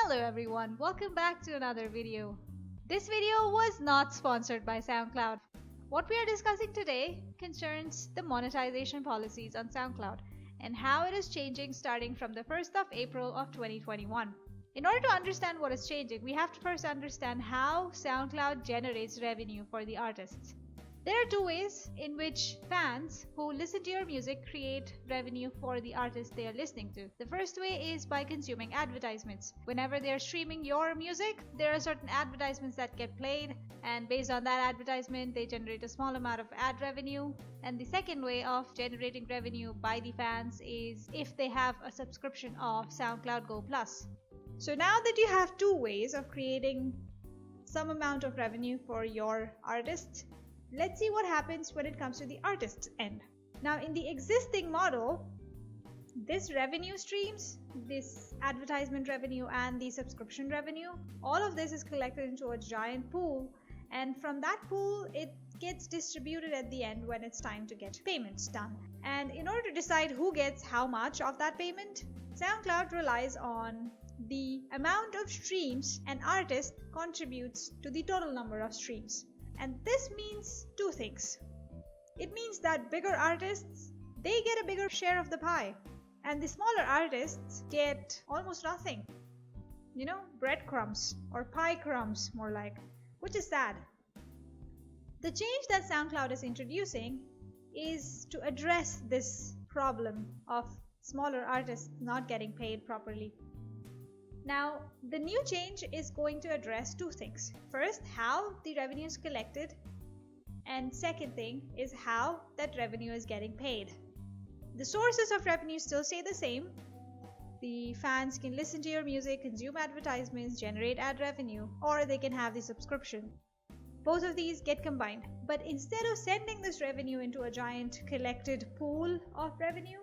Hello everyone, welcome back to another video. This video was not sponsored by SoundCloud. What we are discussing today concerns the monetization policies on SoundCloud and how it is changing starting from the 1st of April of 2021. In order to understand what is changing, we have to first understand how SoundCloud generates revenue for the artists. There are two ways in which fans who listen to your music create revenue for the artist they are listening to. The first way is by consuming advertisements. Whenever they are streaming your music, there are certain advertisements that get played, and based on that advertisement, they generate a small amount of ad revenue. And the second way of generating revenue by the fans is if they have a subscription of SoundCloud Go Plus. So now that you have two ways of creating some amount of revenue for your artists, let's see what happens when it comes to the artist's end. Now, in the existing model, this revenue streams, this advertisement revenue and the subscription revenue, all of this is collected into a giant pool, and from that pool, it gets distributed at the end when it's time to get payments done. And in order to decide who gets how much of that payment, SoundCloud relies on the amount of streams an artist contributes to the total number of streams. And this means two things. It means that bigger artists, they get a bigger share of the pie, and the smaller artists get almost nothing. You know, breadcrumbs or pie crumbs more like, which is sad. The change that SoundCloud is introducing is to address this problem of smaller artists not getting paid properly. Now, the new change is going to address two things. First, how the revenue is collected, and second thing is how that revenue is getting paid. The sources of revenue still stay the same. The fans can listen to your music, consume advertisements, generate ad revenue, or they can have the subscription. Both of these get combined. But instead of sending this revenue into a giant collected pool of revenue,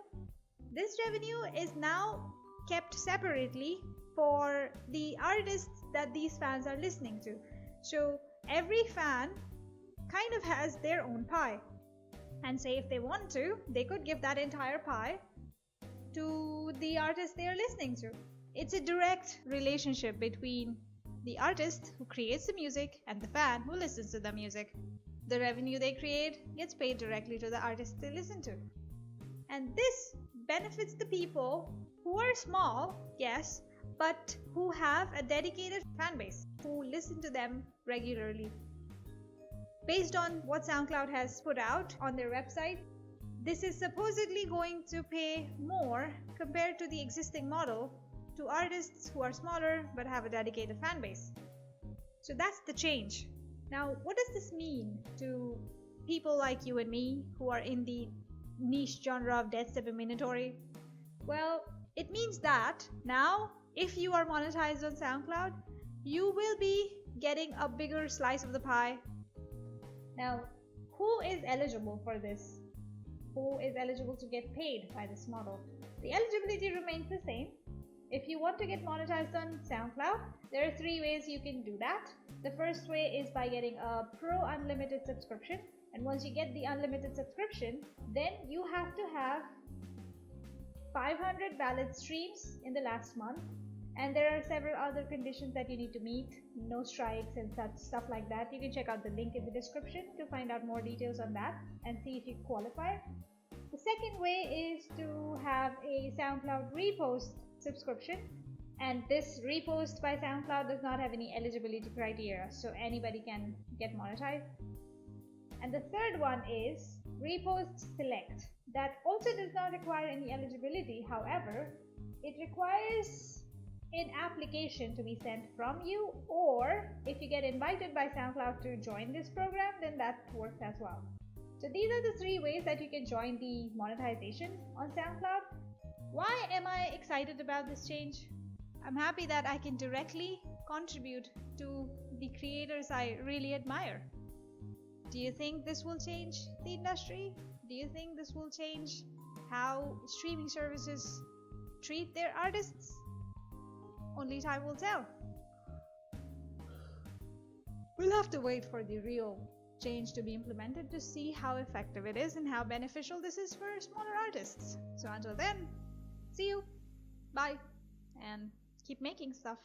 this revenue is now kept separately for the artists that these fans are listening to. So every fan kind of has their own pie, and say if they want to, they could give that entire pie to the artist they are listening to. It's a direct relationship between the artist who creates the music and the fan who listens to the music. The revenue they create gets paid directly to the artist they listen to. And this benefits the people who are small, yes, but who have a dedicated fan base, who listen to them regularly. Based on what SoundCloud has put out on their website, this is supposedly going to pay more compared to the existing model to artists who are smaller but have a dedicated fan base. So that's the change. Now, what does this mean to people like you and me who are in the niche genre of dead step minatory? Well, it means that now, if you are monetized on SoundCloud, you will be getting a bigger slice of the pie. Now, who is eligible for this? Who is eligible to get paid by this model? The eligibility remains the same. If you want to get monetized on SoundCloud, there are three ways you can do that. The first way is by getting a Pro Unlimited subscription. And once you get the unlimited subscription, then you have to have 500 valid streams in the last month, and there are several other conditions that you need to meet, no strikes and such stuff like that. You can check out the link in the description to find out more details on that and see if you qualify. The second way is to have a SoundCloud repost subscription, and this repost by SoundCloud does not have any eligibility criteria, so anybody can get monetized. And the third one is Repost Select. That also does not require any eligibility. However, it requires an application to be sent from you, or if you get invited by SoundCloud to join this program, then that works as well. So these are the three ways that you can join the monetization on SoundCloud. Why am I excited about this change? I'm happy that I can directly contribute to the creators I really admire. Do you think this will change the industry? Do you think this will change how streaming services treat their artists? Only time will tell. We'll have to wait for the real change to be implemented to see how effective it is and how beneficial this is for smaller artists. So until then, see you, bye, and keep making stuff.